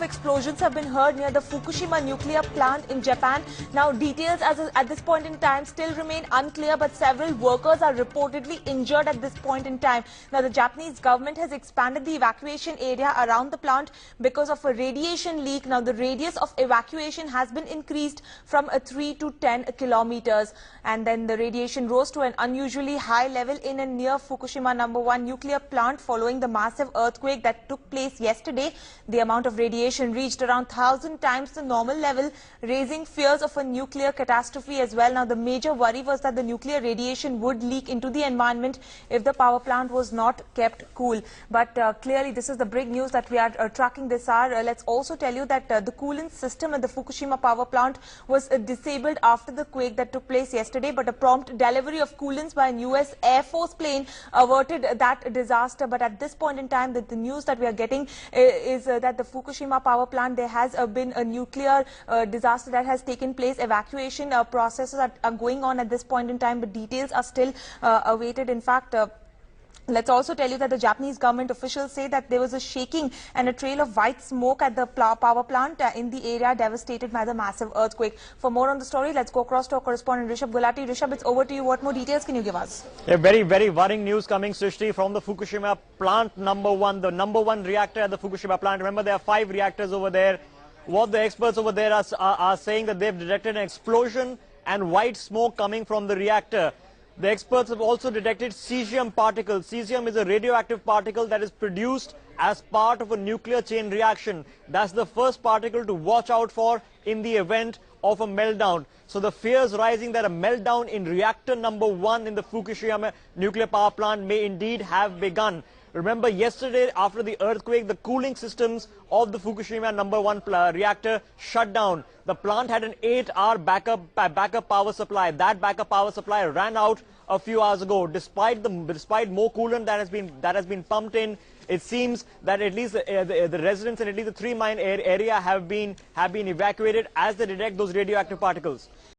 explosions have been heard near the Fukushima nuclear plant in Japan. Now, details at this point in time still remain unclear, but several workers are reportedly injured at this point in time. Now, the Japanese government has expanded the evacuation area around the plant because of a radiation leak. Now, the radius of evacuation has been increased from 3 to 10 kilometers. And then the radiation rose to an unusually high level in and near Fukushima #1 nuclear plant following the massive earthquake that took place yesterday. The amount of radiation reached around 1,000 times the normal level, raising fears of a nuclear catastrophe as well. Now, the major worry was that the nuclear radiation would leak into the environment if the power plant was not kept cool. But clearly, this is the big news that we are tracking this hour. Let's also tell you that the coolant system at the Fukushima power plant was disabled after the quake that took place yesterday, but a prompt delivery of coolants by a US Air Force plane averted that disaster. But at this point in time, the news that we are getting is that the Fukushima power plant, there has been a nuclear disaster that has taken place. Evacuation processes are going on at this point in time, but details are still awaited. In fact, let's also tell you that the Japanese government officials say that there was a shaking and a trail of white smoke at the power plant in the area devastated by the massive earthquake. For more on the story, let's go across to our correspondent Rishabh Gulati. Rishabh, it's over to you. What more details can you give us? Yeah, very worrying news coming, Srishti, from the Fukushima plant #1, the #1 reactor at the Fukushima plant. Remember, there are 5 reactors over there. What the experts over there are saying that they've detected an explosion and white smoke coming from the reactor. The experts have also detected cesium particles. Cesium is a radioactive particle that is produced as part of a nuclear chain reaction. That's the first particle to watch out for in the event of a meltdown. So the fears rising that a meltdown in reactor #1 in the Fukushima nuclear power plant may indeed have begun. Remember, yesterday after the earthquake, the cooling systems of the Fukushima #1 reactor shut down. The plant had an 8-hour backup power supply. That backup power supply ran out a few hours ago. Despite more coolant that has been pumped in, it seems that at least the residents in at least the 3 mine area have been evacuated as they detect those radioactive particles.